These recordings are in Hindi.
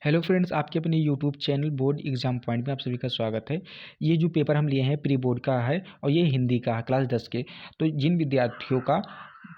हेलो फ्रेंड्स, आपके अपने YouTube channel board exam point में आप सभी का स्वागत है। ये जो पेपर हम लिए हैं प्री बोर्ड का है और ये हिंदी का है क्लास 10 के। तो जिन विद्यार्थियों का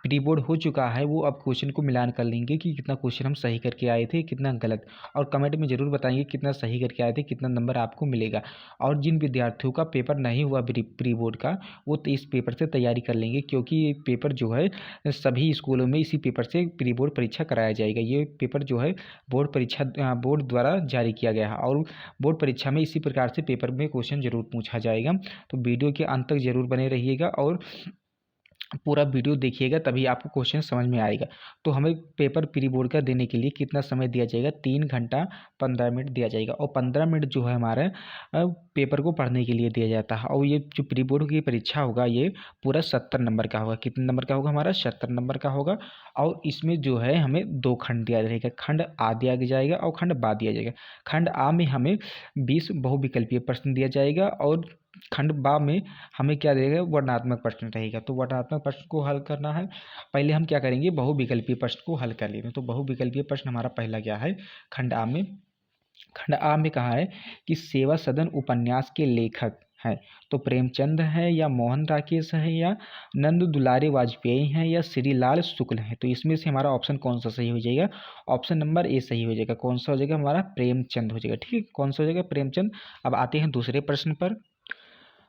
प्री बोर्ड हो चुका है वो अब क्वेश्चन को मिलान कर लेंगे कि कितना क्वेश्चन हम सही करके आए थे, कितना गलत, और कमेंट में ज़रूर बताएंगे कितना सही करके आए थे, कितना नंबर आपको मिलेगा। और जिन विद्यार्थियों का पेपर नहीं हुआ प्री बोर्ड का, वो तो इस पेपर से तैयारी कर लेंगे, क्योंकि ये पेपर जो है सभी स्कूलों में इसी पेपर से प्री बोर्ड परीक्षा कराया जाएगा। ये पेपर जो है बोर्ड द्वारा जारी किया गया है और बोर्ड परीक्षा में इसी प्रकार से पेपर में क्वेश्चन जरूर पूछा जाएगा। तो वीडियो के अंत तक जरूर बने रहिएगा और पूरा वीडियो देखिएगा, तभी आपको क्वेश्चन समझ में आएगा। तो हमें पेपर प्री बोर्ड का देने के लिए कितना समय दिया जाएगा? 3 घंटा 15 मिनट दिया जाएगा और 15 मिनट जो है हमारे पेपर को पढ़ने के लिए दिया जाता है। और ये जो प्री बोर्ड की परीक्षा होगा ये पूरा 70 नंबर का होगा। कितने नंबर का होगा? हमारा 70 नंबर का होगा। और इसमें जो है हमें 2 खंड दिया जाएगा, खंड आ दिया जाएगा और खंड बा दिया जाएगा। खंड आ में हमें 20 बहुविकल्पीय प्रश्न दिया जाएगा और खंड बा में हमें क्या देगा? वर्णनात्मक प्रश्न रहेगा। तो वर्णनात्मक प्रश्न को हल करना है। पहले हम क्या करेंगे? बहुविकल्पीय प्रश्न को हल कर लेंगे। तो बहुविकल्पीय प्रश्न हमारा पहला क्या है? खंड आ में। खंड आ में कहा है कि सेवा सदन उपन्यास के लेखक हैं तो प्रेमचंद है या मोहन राकेश है या नंद दुलारे वाजपेयी हैं या श्रीलाल शुक्ल है। तो इसमें से हमारा ऑप्शन कौन सा सही हो जाएगा? ऑप्शन नंबर ए सही हो जाएगा। कौन सा हो जाएगा? हमारा प्रेमचंद हो जाएगा। ठीक है, कौन सा हो जाएगा? प्रेमचंद। अब आते हैं दूसरे प्रश्न पर।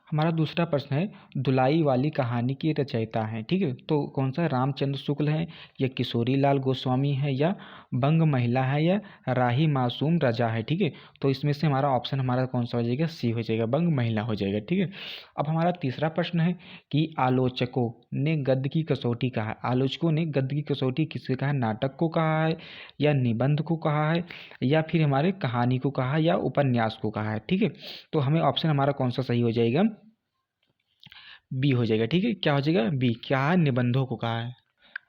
हमारा दूसरा प्रश्न है, दुलाई वाली कहानी के रचयिता हैं। ठीक है, तो कौन सा? रामचंद्र शुक्ल है या किशोरी लाल गोस्वामी है या बंग महिला है या राही मासूम रजा है। ठीक है, तो इसमें से हमारा ऑप्शन हमारा कौन सा हो जाएगा? सी हो जाएगा, बंग महिला हो जाएगा। ठीक है, अब हमारा तीसरा प्रश्न है कि आलोचकों ने गद्य की कसौटी कहा है। आलोचकों ने गद्य की कसौटी किससे कहा है? नाटक को कहा है या निबंध को कहा है या फिर हमारे कहानी को कहा है या उपन्यास को कहा है। ठीक है, तो हमें ऑप्शन हमारा कौन सा सही हो जाएगा? बी हो जाएगा। ठीक है, क्या हो जाएगा? बी। क्या है? निबंधों को कहा है।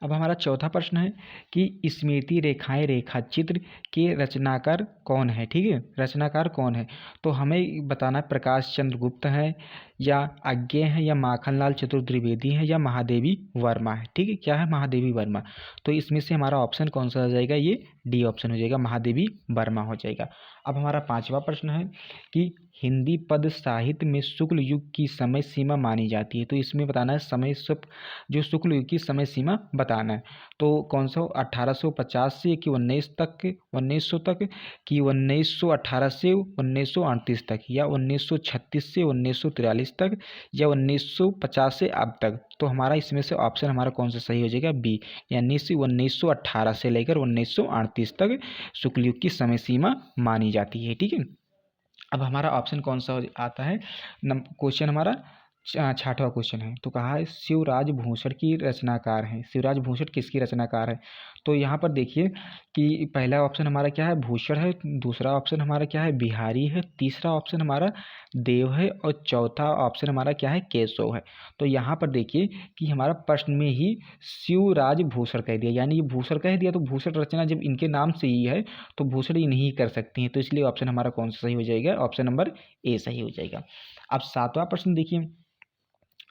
अब हमारा चौथा प्रश्न है कि स्मृति रेखाएं रेखा चित्र के रचनाकार कौन है। ठीक है, रचनाकार कौन है? तो हमें बताना है प्रकाश चंद्र गुप्त है या अज्ञे है या माखनलाल चतुर्वेदी है या महादेवी वर्मा है। ठीक है, क्या है? महादेवी वर्मा। तो इसमें से हमारा ऑप्शन कौन सा हो जाएगा? ये डी ऑप्शन हो जाएगा, महादेवी वर्मा हो जाएगा। अब हमारा पांचवा प्रश्न है कि हिंदी पद साहित्य में शुक्ल युग की समय सीमा मानी जाती है। तो इसमें बताना है समय जो शुक्ल युग की समय सीमा बताना है। तो कौन सा? 1850 से कि 1900 तक कि 1918 से 1938 तक या 1936 से 1943 तक या 1950 से अब तक। तो हमारा इसमें से ऑप्शन हमारा कौन सा सही हो जाएगा? बी, यानी 1918 से लेकर 1938 तक शुक्ल युग की समय सीमा मानी जाती है। ठीक है, अब हमारा ऑप्शन कौन सा आता है? क्वेश्चन हमारा छठवां क्वेश्चन है। तो कहा है शिवराज भूषण की रचनाकार है। शिवराज भूषण किसकी रचनाकार है? तो यहाँ पर देखिए कि पहला ऑप्शन हमारा क्या है? भूषण है। दूसरा ऑप्शन हमारा क्या है? बिहारी है। तीसरा ऑप्शन हमारा देव है और चौथा ऑप्शन हमारा क्या है? केशव है। तो यहाँ पर देखिए कि हमारा प्रश्न में ही शिवराज भूषण कह दिया, यानी ये भूषण कह दिया, तो भूषण रचना जब इनके नाम से ही है तो भूषण इन्हीं कर सकती हैं। तो इसलिए ऑप्शन हमारा कौन सा सही हो जाएगा? ऑप्शन नंबर ए सही हो जाएगा। अब सातवां प्रश्न देखिए।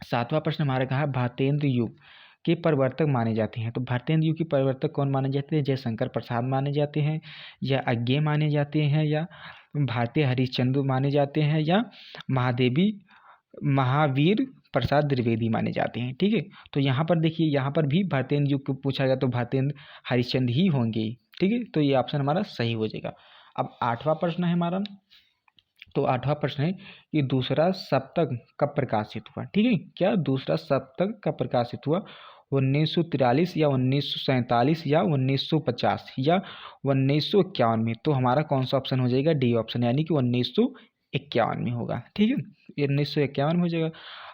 सातवां प्रश्न हमारा कहा भारतेंद्र युग के प्रवर्तक माने जाते हैं। तो भारतेंद्र युग के प्रवर्तक कौन माने जाते हैं? जयशंकर प्रसाद माने जाते हैं या अज्ञे माने जाते हैं या भारतीय हरिश्चंद्र माने जाते हैं या महावीर प्रसाद द्विवेदी माने जाते हैं। ठीक है, तो यहाँ पर देखिए, यहाँ पर भी भारतेंद्र युग को पूछा गया तो भारतेंद्र हरिश्चंद्र ही होंगे। ठीक है, तो ये ऑप्शन हमारा सही हो जाएगा। अब आठवां प्रश्न है हमारा। तो आठवां प्रश्न है कि दूसरा सप्तक कब प्रकाशित हुआ। ठीक है, क्या दूसरा सप्तक कब प्रकाशित हुआ? 1943 या 1947 या 1950 या 1951 में। तो हमारा कौन सा ऑप्शन हो जाएगा? डी ऑप्शन, यानी कि 1951 में होगा। ठीक है, 1951 में हो जाएगा।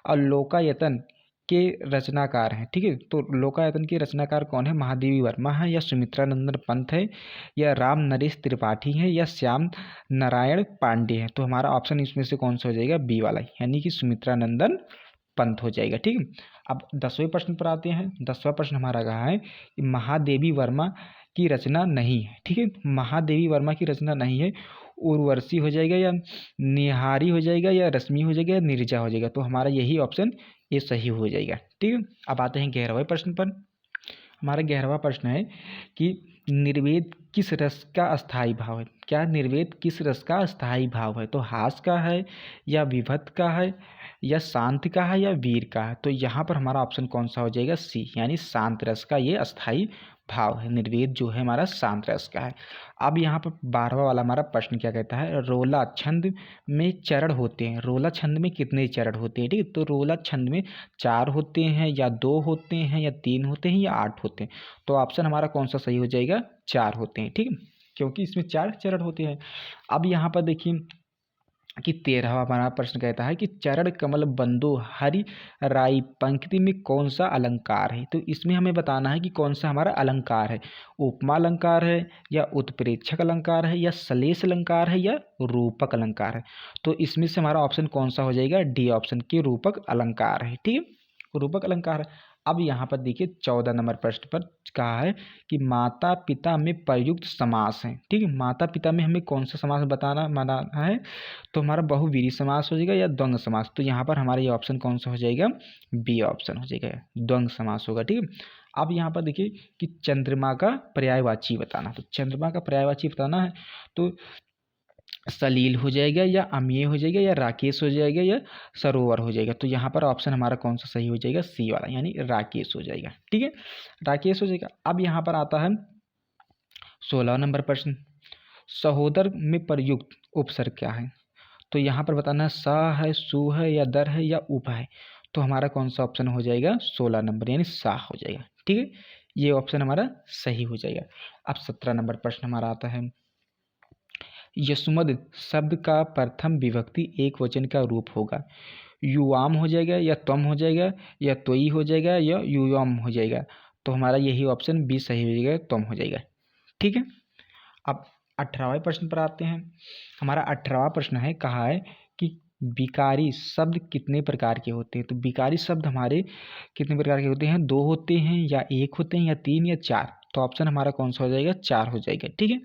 और लोकायतन के रचनाकार हैं। ठीक है, तो लोकायतन के रचनाकार कौन है? महादेवी वर्मा है या सुमित्रा नंदन पंत है या राम नरेश त्रिपाठी है या श्याम नारायण पांडे हैं। तो हमारा ऑप्शन इसमें से कौन सा हो जाएगा? बी वाला, यानी कि सुमित्रा नंदन पंत हो जाएगा। ठीक है, अब 10वें प्रश्न पर आते हैं। 10वां प्रश्न हमारा कहा है कि महादेवी वर्मा की रचना नहीं है। ठीक है, महादेवी वर्मा की रचना नहीं है। उर्वशी हो जाएगा या निहारी हो जाएगा या रश्मि हो जाएगा या नीरजा हो जाएगा। तो हमारा यही ऑप्शन ये सही हो जाएगा। ठीक है, अब आते हैं 11वें प्रश्न पर। हमारा 11वां प्रश्न है कि निर्वेद किस रस का अस्थाई भाव है? क्या निर्वेद किस रस का अस्थाई भाव है? तो हास का है या विभत का है या शांत का है या वीर का है? तो यहाँ पर हमारा ऑप्शन कौन सा हो जाएगा? सी, यानी शांत रस का ये अस्थाई भाव है। निर्वेद जो है हमारा शांत रस का है। अब यहाँ पर 12वां वाला हमारा प्रश्न क्या कहता है? रोला छंद में चरण होते हैं। रोला छंद में कितने चरण होते हैं? ठीक है, तो रोला छंद में 4 होते हैं या 2 होते हैं या 3 होते हैं या 8 होते हैं? तो ऑप्शन हमारा कौन सा सही हो जाएगा? 4 होते हैं। ठीक है, क्योंकि इसमें 4 चरण होते हैं। अब यहाँ पर देखिए कि 13वां हमारा प्रश्न कहता है कि चरण कमल बंदो हरि राई पंक्ति में कौन सा अलंकार है? तो इसमें हमें बताना है कि कौन सा हमारा अलंकार है। उपमा अलंकार है या उत्प्रेक्षक अलंकार है या श्लेष अलंकार है या रूपक अलंकार है? तो इसमें से हमारा ऑप्शन कौन सा हो जाएगा? डी ऑप्शन के रूपक अलंकार है। ठीक है, रूपक अलंकार है। अब यहाँ पर देखिए 14 नंबर प्रश्न पर कहा है कि माता पिता में प्रयुक्त समास है। ठीक है, माता पिता में हमें कौन सा समास बनाना है? तो हमारा बहुव्रीहि समास हो जाएगा या द्वंद्व समास? तो यहाँ पर हमारा ये ऑप्शन कौन सा हो जाएगा? बी ऑप्शन हो जाएगा, द्वंद्व समास होगा। ठीक है, अब यहाँ पर देखिए कि चंद्रमा का पर्यायवाची बताना। तो चंद्रमा का पर्यायवाची बताना है तो सलील हो जाएगा या अमीय हो जाएगा या राकेश हो जाएगा या सरोवर हो जाएगा? तो यहाँ पर ऑप्शन हमारा कौन सा सही हो जाएगा? सी वाला, यानी राकेश हो जाएगा। ठीक है, राकेश हो जाएगा। अब यहाँ पर आता है 16 नंबर प्रश्न, सहोदर में प्रयुक्त उपसर्ग क्या है? तो यहाँ पर बताना है सा है, सु है या दर है या उप है? तो हमारा कौन सा ऑप्शन हो जाएगा? 16 नंबर, यानी सा हो जाएगा। ठीक है, ये ऑप्शन हमारा सही हो जाएगा। अब 17 नंबर प्रश्न हमारा आता है, यशुमद शब्द का प्रथम विभक्ति एक वचन का रूप होगा। युवाम हो जाएगा या त्वम हो जाएगा या त्वयी हो जाएगा या युवाम हो जाएगा? तो हमारा यही ऑप्शन बी सही हो जाएगा, त्वम हो जाएगा। ठीक है, अब 18वें प्रश्न पर आते हैं। हमारा 18वां प्रश्न है, कहा है कि विकारी शब्द कितने प्रकार के होते हैं? तो विकारी शब्द हमारे कितने प्रकार के होते हैं? 2 होते हैं या 1 होते हैं या 3 या 4? तो ऑप्शन हमारा कौन सा हो जाएगा? 4 हो जाएगा। ठीक है,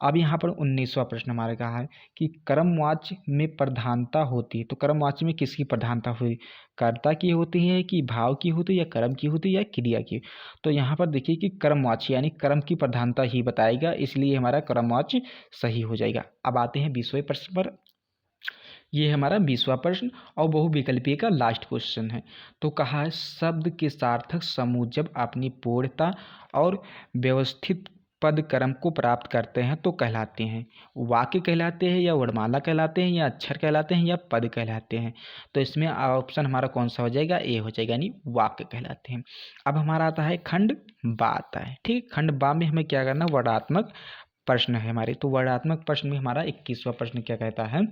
अब यहाँ पर 19वां प्रश्न हमारा कहा है कि कर्मवाच्य में प्रधानता होती है। तो कर्मवाच्य में किसकी प्रधानता हुई? कर्ता की होती है कि भाव की होती है या कर्म की होती है या क्रिया की? तो यहाँ पर देखिए कि कर्मवाच्य यानी कर्म की प्रधानता ही बताएगा, इसलिए हमारा कर्मवाच्य सही हो जाएगा। अब आते हैं 20वें प्रश्न पर। ये हमारा 20वां प्रश्न और बहुविकल्पीय का लास्ट क्वेश्चन है। तो कहा है शब्द के सार्थक समूह जब अपनी पूर्णता और व्यवस्थित पद क्रम को प्राप्त करते हैं तो कहलाते हैं। वाक्य कहलाते हैं या वर्णमाला कहलाते हैं या अक्षर कहलाते हैं या पद कहलाते हैं? तो इसमें ऑप्शन हमारा कौन सा हो जाएगा? ए हो जाएगा, यानी वाक्य कहलाते हैं। अब हमारा आता है खंड बा आता है। ठीक, खंड बा में हमें क्या करना? वर्णात्मक प्रश्न है हमारे। तो वर्णात्मक प्रश्न में हमारा 21वां प्रश्न क्या कहता है?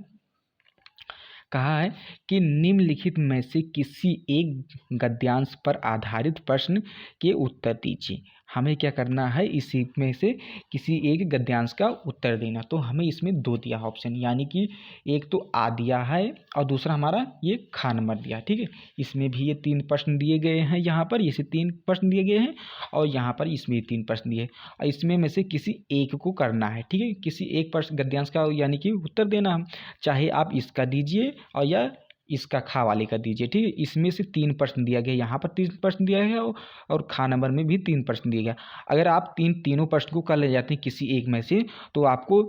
कहा है कि निम्नलिखित में से किसी एक गद्यांश पर आधारित प्रश्न के उत्तर दीजिए। हमें क्या करना है? इसी में से किसी एक गद्यांश का उत्तर देना। तो हमें इसमें 2 दिया है ऑप्शन, यानी कि एक तो आ दिया है और दूसरा हमारा ये खा नंबर दिया। ठीक है, इसमें भी ये 3 प्रश्न दिए गए हैं, यहाँ पर इसे 3 प्रश्न दिए गए हैं और यहाँ पर इसमें 3 प्रश्न दिए हैं और इसमें में से किसी एक को करना है। ठीक है, किसी एक प्रश्न गद्यांश का यानी कि उत्तर देना हम, चाहे आप इसका दीजिए और या इसका खा वाले का दीजिए। ठीक है, इसमें से 3 प्रश्न दिया गया, यहाँ पर 3 प्रश्न दिया है और खा नंबर में भी 3 प्रश्न दिया गया। अगर आप तीनों प्रश्न को कर ले जाते हैं किसी एक में से तो आपको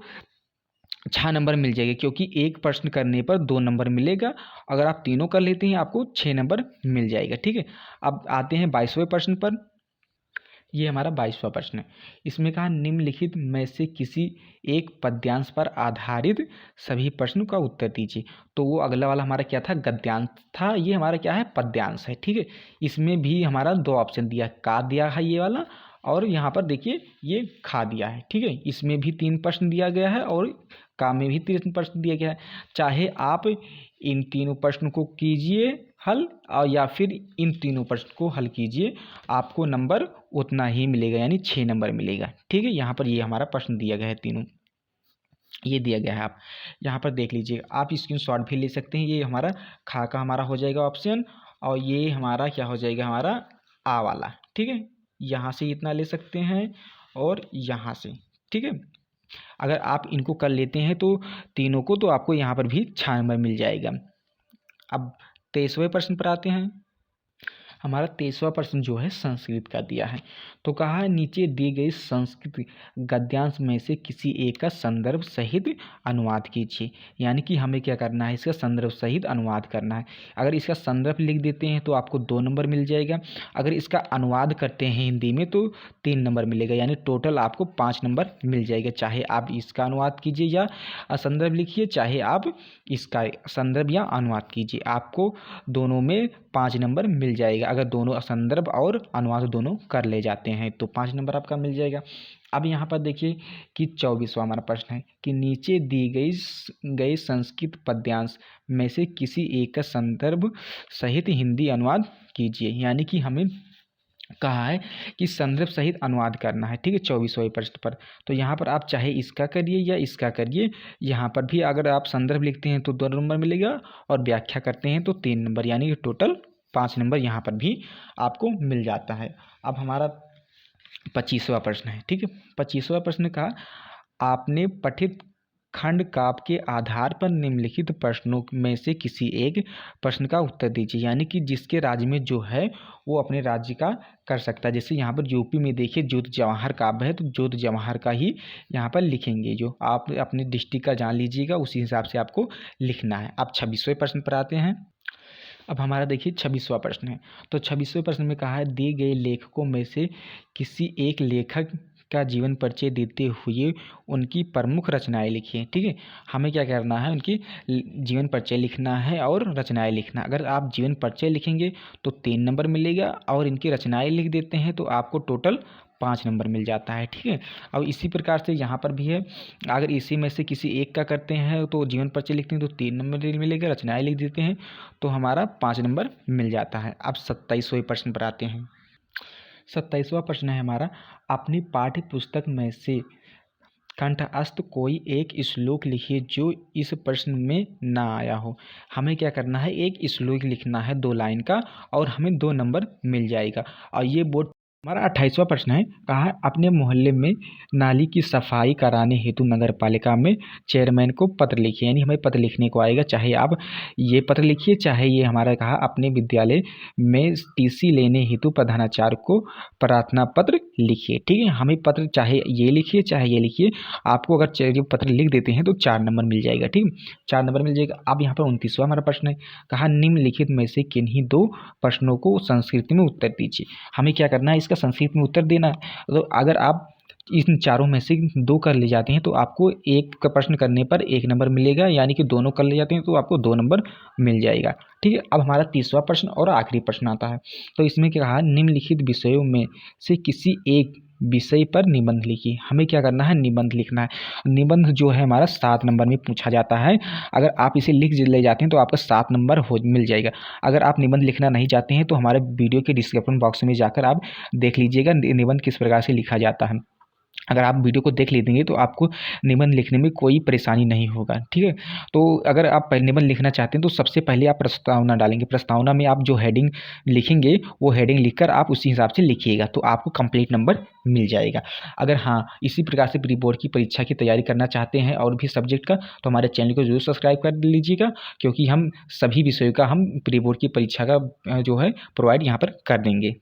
6 नंबर मिल जाएगा, क्योंकि एक प्रश्न करने पर 2 नंबर मिलेगा। अगर आप तीनों कर लेते हैं आपको 6 नंबर मिल जाएगा। ठीक है, अब आते हैं 22वें प्रश्न पर। ये हमारा 22वां प्रश्न है। इसमें कहा निम्नलिखित में से किसी एक पद्यांश पर आधारित सभी प्रश्नों का उत्तर दीजिए। तो वो अगला वाला हमारा क्या था? गद्यांश था। ये हमारा क्या है? पद्यांश है। ठीक है, इसमें भी हमारा 2 ऑप्शन दिया, का दिया है ये वाला और यहाँ पर देखिए ये खा दिया है। ठीक है, इसमें भी 3 प्रश्न दिया गया है और का में भी 3 प्रश्न दिया गया है। चाहे आप इन तीनों प्रश्न को कीजिए हल और या फिर इन तीनों प्रश्न को हल कीजिए, आपको नंबर उतना ही मिलेगा, यानी 6 नंबर मिलेगा। ठीक है, यहाँ पर ये हमारा प्रश्न दिया गया है, तीनों ये दिया गया है। आप यहाँ पर देख लीजिए, आप स्क्रीनशॉट भी ले सकते हैं। ये हमारा खा का हमारा हो जाएगा ऑप्शन और ये हमारा क्या हो जाएगा? हमारा आ वाला। ठीक है, यहाँ से इतना ले सकते हैं और यहाँ से। ठीक है, अगर आप इनको कर लेते हैं तो तीनों को, तो आपको यहाँ पर भी 6 नंबर मिल जाएगा। अब 23वें प्रश्न पर आते हैं। हमारा 23वां प्रश्न जो है संस्कृत का दिया है। तो कहा है नीचे दी गई संस्कृत गद्यांश में से किसी एक का संदर्भ सहित अनुवाद कीजिए। यानी कि हमें क्या करना है, इसका संदर्भ सहित अनुवाद करना है। अगर इसका संदर्भ लिख देते हैं तो आपको 2 नंबर मिल जाएगा। अगर इसका अनुवाद करते हैं हिंदी में तो 3 नंबर मिलेगा, यानी टोटल आपको 5 नंबर मिल जाएगा। चाहे आप इसका अनुवाद कीजिए या संदर्भ लिखिए, चाहे आप इसका संदर्भ या अनुवाद कीजिए, आपको दोनों में 5 नंबर मिल जाएगा। अगर दोनों संदर्भ और अनुवाद दोनों कर ले जाते हैं तो 5 नंबर आपका मिल जाएगा। अब यहाँ पर देखिए कि 24वां हमारा प्रश्न है कि नीचे दी गई संस्कृत पद्यांश में से किसी एक का संदर्भ सहित हिंदी अनुवाद कीजिए। यानी कि हमें कहा है कि संदर्भ सहित अनुवाद करना है, ठीक है, 24वें प्रश्न पर। तो यहाँ पर आप चाहे इसका करिए या इसका करिए। यहाँ पर भी अगर आप संदर्भ लिखते हैं तो 2 नंबर मिलेगा और व्याख्या करते हैं तो 3 नंबर, यानी कि टोटल 5 नंबर यहाँ पर भी आपको मिल जाता है। अब हमारा 25वां प्रश्न है, ठीक है। 25वां प्रश्न का आपने पठित खंड काव्य के आधार पर निम्नलिखित प्रश्नों में से किसी एक प्रश्न का उत्तर दीजिए। यानी कि जिसके राज्य में जो है वो अपने राज्य का कर सकता है। जैसे यहाँ पर यूपी में देखिए ज्योति जवाहर काव्य है तो ज्योति जवाहर का ही यहाँ पर लिखेंगे। जो आप अपने डिस्ट्रिक्ट का जान लीजिएगा, उसी हिसाब से आपको लिखना है। अब 26वें प्रश्न पर आते हैं। अब हमारा देखिए 26वां प्रश्न है। तो 26वें प्रश्न में कहा है दिए गए लेखकों में से किसी एक लेखक का जीवन परिचय देते हुए उनकी प्रमुख रचनाएं लिखिए। ठीक है, हमें क्या करना है, उनकी जीवन परिचय लिखना है और रचनाएं लिखना। अगर आप जीवन परिचय लिखेंगे तो 3 नंबर मिलेगा और इनकी रचनाएं लिख देते हैं तो आपको टोटल 5 नंबर मिल जाता है। ठीक है, अब इसी प्रकार से यहाँ पर भी है। अगर इसी में से किसी एक का करते हैं तो जीवन परिचय लिखते हैं तो 3 नंबर मिलेगा, रचनाएं लिख देते हैं तो हमारा 5 नंबर मिल जाता है। अब 27वें प्रश्न पर आते हैं। 27वां प्रश्न है हमारा, अपनी पाठ्य पुस्तक में से कंठस्थ कोई एक श्लोक लिखिए जो इस प्रश्न में ना आया हो। हमें क्या करना है, एक श्लोक लिखना है 2 लाइन का और हमें 2 नंबर मिल जाएगा। और ये बोर्ड हमारा 28वां प्रश्न है, कहा अपने मोहल्ले में नाली की सफाई कराने हेतु नगर पालिका में चेयरमैन को पत्र लिखिए। यानी हमें पत्र लिखने को आएगा, चाहे आप ये पत्र लिखिए, चाहे ये हमारा कहा अपने विद्यालय में टीसी लेने हेतु प्रधानाचार्य को प्रार्थना पत्र लिखिए। ठीक है, हमें पत्र चाहे ये लिखिए चाहे ये लिखिए, आपको अगर ये पत्र लिख देते हैं तो 4 नंबर मिल जाएगा। ठीक, 4 नंबर मिल जाएगा। अब यहाँ पर 29वां हमारा प्रश्न है, कहा निम्नलिखित में से किन्हीं 2 प्रश्नों को संस्कृत में उत्तर दीजिए। हमें क्या करना है, इसका संस्कृत में उत्तर देना है। तो अगर आप इन चारों में से 2 कर ले जाते हैं तो आपको एक का प्रश्न करने पर 1 नंबर मिलेगा, यानी कि दोनों कर ले जाते हैं तो आपको 2 नंबर मिल जाएगा। ठीक है, अब हमारा 30वां प्रश्न और आखिरी प्रश्न आता है। तो इसमें क्या कहा, निम्नलिखित विषयों में से किसी एक विषय पर निबंध लिखिए। हमें क्या करना है, निबंध लिखना है। निबंध जो है हमारा 7 नंबर में पूछा जाता है। अगर आप इसे लिख ले जाते हैं तो आपका 7 नंबर मिल जाएगा। अगर आप निबंध लिखना नहीं चाहते हैं तो हमारे वीडियो के डिस्क्रिप्शन बॉक्स में जाकर आप देख लीजिएगा निबंध किस प्रकार से लिखा जाता है। अगर आप वीडियो को देख लेंगे तो आपको निबंध लिखने में कोई परेशानी नहीं होगा। ठीक है, तो अगर आप निबंध लिखना चाहते हैं तो सबसे पहले आप प्रस्तावना डालेंगे। प्रस्तावना में आप जो हेडिंग लिखेंगे वो हेडिंग लिखकर आप उसी हिसाब से लिखिएगा तो आपको कंप्लीट नंबर मिल जाएगा। अगर हाँ इसी प्रकार से प्री बोर्ड की परीक्षा की तैयारी करना चाहते हैं और भी सब्जेक्ट का तो हमारे चैनल को जरूर सब्सक्राइब कर लीजिएगा, क्योंकि हम सभी विषयों का हम प्री बोर्ड की परीक्षा का जो है प्रोवाइड यहाँ पर कर देंगे।